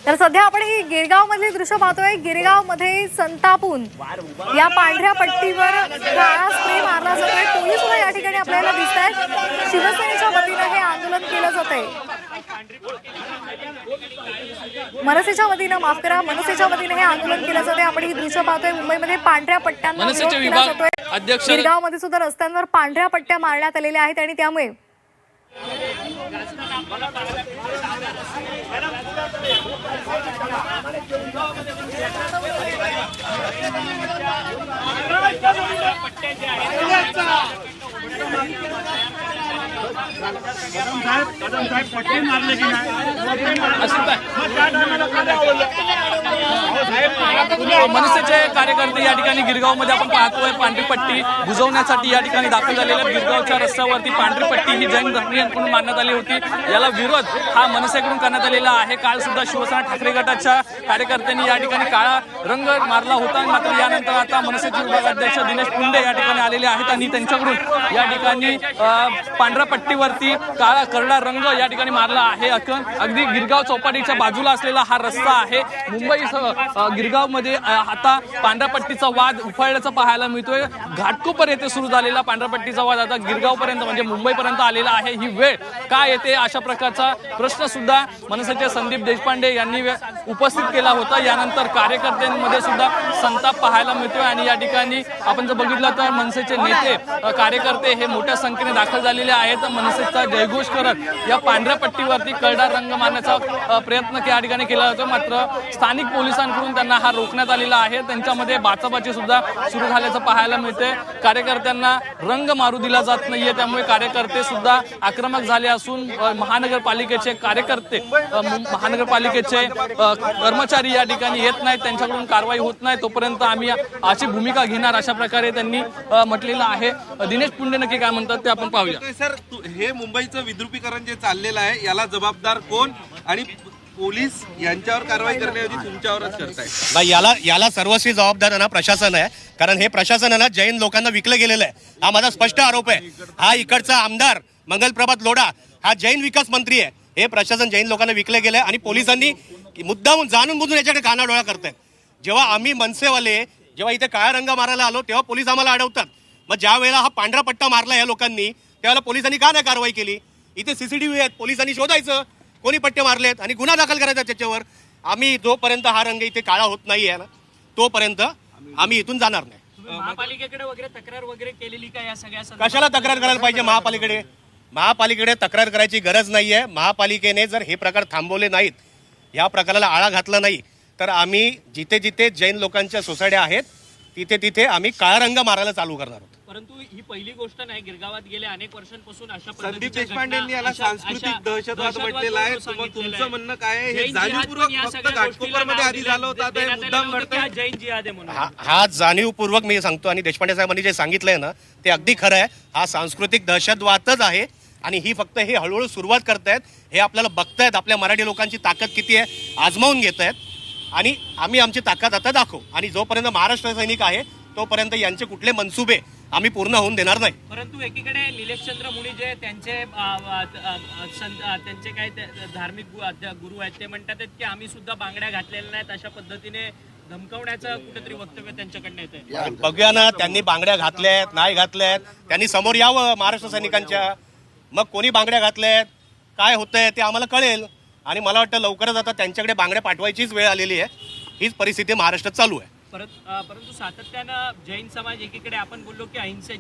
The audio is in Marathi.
तर सध्या आपण ही गिरगाव मधली दृश्य पाहतोय। गिरगाव मध्ये संतापून या पांढऱ्या पट्टीवर काळा स्प्रे मारला जातोय। पोलीस सुद्धा या ठिकाणी आपल्याला दिसत आहेत। शिवसेनेच्या वतीने हे आंदोलन केलं जातंय। मनसेच्या वतीने माफ करा, मनसेच्या वतीने हे आंदोलन केलं जातंय। आपण ही दृश्य पाहतोय। मुंबईमध्ये पांढऱ्या पट्ट्यांना विरोध केला जातोय। गिरगाव मध्ये सुद्धा रस्त्यांवर पांढऱ्या पट्ट्या मारण्यात आलेल्या आहेत आणि त्यामुळे मनसेचे कार्यकर्ते या ठिकाणी गिरगावमध्ये आपण पाहतोय पांढरी पट्टी बुजवण्यासाठी या ठिकाणी दाखल झालेल्या गिरगावच्या रस्त्यावरती पांढरी पट्टी ही जैन धर्मीयांकडून मानण्यात आली होती। याला विरोध हा मनसेकडून करण्यात आलेला आहे। काल सुद्धा शिवसेना ठाकरे गटाच्या कार्यकर्त्यांनी या ठिकाणी काळा रंग मारला होता। मात्र यानंतर आता मनसेचे विभागाध्यक्ष दिनेश पुंडे या ठिकाणी आलेले आहेत आणि त्यांच्याकडून या ठिकाणी पांढऱ्या पट्टीवरती काळा करडा रंग या ठिकाणी मारला आहे। अगदी गिरगाव चौपाटीच्या बाजूला असलेला हा रस्ता आहे। मुंबईसह गिरगावमध्ये आता पांढऱ्या पट्टीचा वाद उफाळल्याचा पाहायला मिळतोय। घाटकोपर येथे सुरू झालेला पांढऱ्या पट्टीचा वाद आता गिरगावपर्यंत म्हणजे मुंबईपर्यंत आलेला आहे। ही वेळ का येते अशा प्रकारचा प्रश्न सुद्धा मनसेचे संदीप देशपांडे यांनी उपस्थित केला होता। यानंतर कार्यकर्त्यांमध्ये सुद्धा संताप पाहायला मिळतोय आणि या ठिकाणी आपण जर बघितलं तर मनसेचे नेते कार्यकर्ते हे मोठ्या संख्येने दाखल झालेले आहेत। मनसेचा जयघोष करत या पांढऱ्या पट्टीवरती करडा रंग मारण्याचा प्रयत्न या ठिकाणी केला जातो। मात्र स्थानिक पोलिसांकडून त्यांना हा रोखण्यात आलेला आहे। त्यांच्यामध्ये बाचाबाची सुद्धा सुरू झाल्याचं पाहायला मिळते। कार्यकर्त्यांना रंग मारू दिला जात नाहीये, त्यामुळे कार्यकर्ते सुद्धा आक्रमक झाले असून महानगरपालिकेचे कार्यकर्ते महानगरपालिकेचे कर्मचारी या ठिकाणी येत नाहीत, त्यांच्याकडून कारवाई होत नाही तोपर्यंत आम्ही अशी भूमिका घेणार अशा प्रकारे त्यांनी म्हटलेलं आहे। दिनेश पुंडे नक्की काय म्हणतात ते आपण पाहूया। सर, हे मुंबईचं विद्रुपीकरण जे चाललेलं आहे याला जबाबदार कोण आणि पोलीस यांच्यावर कारवाई करण्याऐवजी तुमच्यावरच करताय? याला सर्वस्वी जबाबदार ना प्रशासन आहे, कारण हे प्रशासन आहे ना जैन लोकांना विकलं गेलेलं आहे। हा माझा स्पष्ट आरोप आहे। हा इकडचा आमदार मंगलप्रभात लोढा हा जैन विकास मंत्री आहे। हे प्रशासन जैन लोकांना विकलं गेलंय आणि पोलिसांनी मुद्दाम जाणून बुजून याच्याकडे कानाडोळा करतायत। जेव्हा आम्ही मनसेवाले जेव्हा इथे काळा रंग मारायला आलो तेव्हा पोलीस आम्हाला अडवतात। मग ज्या वेळेला हा पांढरा पट्टा मारला या लोकांनी त्यावेळेला पोलिसांनी का नाही कारवाई केली? इथे सीसीटीव्ही आहेत, पोलिसांनी शोधायचं कोणी पट्टे मारलेत आणि गुन्हा दाखल करायचा त्याच्यावर। आम्ही जोपर्यंत हा रंग इथे काळा होत नाहीये ना तोपर्यंत आम्ही इथून जाणार नाही। महापालिकेकडे वगैरे तक्रार वगैरे केलेली का या सगळ्या? कशाला तक्रार करायला पाहिजे महापालिकेकडे तक्रार करायची गरज नाहीये। महापालिकेने जर हे प्रकार थांबवले नाहीत, या प्रकाराला आळा घातला नाही तर आम्ही जिथे जिथे जैन लोकांच्या सोसायट्या आहेत तिथे तिथे आम्ही काळा रंग मारायला चालू करणार आहोत। परंतु ही पहिली गोष्ट नाही, गिरगावात गेल्या अनेक वर्षांपासून अशा संदीप देशपांडेंनी याला सांस्कृतिक दहशतवाद म्हटलेला आहे। तुमचं म्हणणं काय आहे? हे जाणीवपूर्वक फक्त घाटकोपरमध्ये आधी झालं होतं आता हे मुद्दाम घडतंय? जैन जिहाद आहे म्हणून हा जाणीवपूर्वक मी सांगतो आणि देशपांडे साहेबांनी जे सांगितलंय ना ते अगदी खरं आहे। हा सांस्कृतिक दहशतवादच आहे आणि ही फक्त हे हळूहळू सुरुवात करतायत। हे आपल्याला बघतायत आपल्या मराठी लोकांची ताकद किती आहे आजमावून घेत आहेत आणि आम्ही आमची ताकद आता दाखवू आणि जोपर्यंत महाराष्ट्र सैनिक आहे तोपर्यंत यांचे कुठले मनसुबे आम्ही पूर्ण होऊन देणार नाही। परंतु एकीकडे निलेशचंद्र मुनी जे त्यांचे काय धार्मिक गुरु आहेत ते म्हणतात की आम्ही सुद्धा बांगड्या घातलेल्या नाहीत, अशा पद्धतीने धमकावण्याचं कुठेतरी वक्तव्य त्यांच्याकडनं येतंय। बघूया ना त्यांनी बांगड्या घातल्यात नाही घातल्यात, त्यांनी समोर यावं महाराष्ट्र सैनिकांच्या, मग कोणी बांगड्या घातल्यात काय होतंय ते आम्हाला कळेल आणि मला वाटतं लवकरच आता त्यांच्याकडे बांगड्या पाठवायचीच वेळ आलेली आहे। हीच परिस्थिती महाराष्ट्रात चालू आहे। परंतु सातत्यानं जैन समाज एकीकडे आपण बोललो की अहिंसे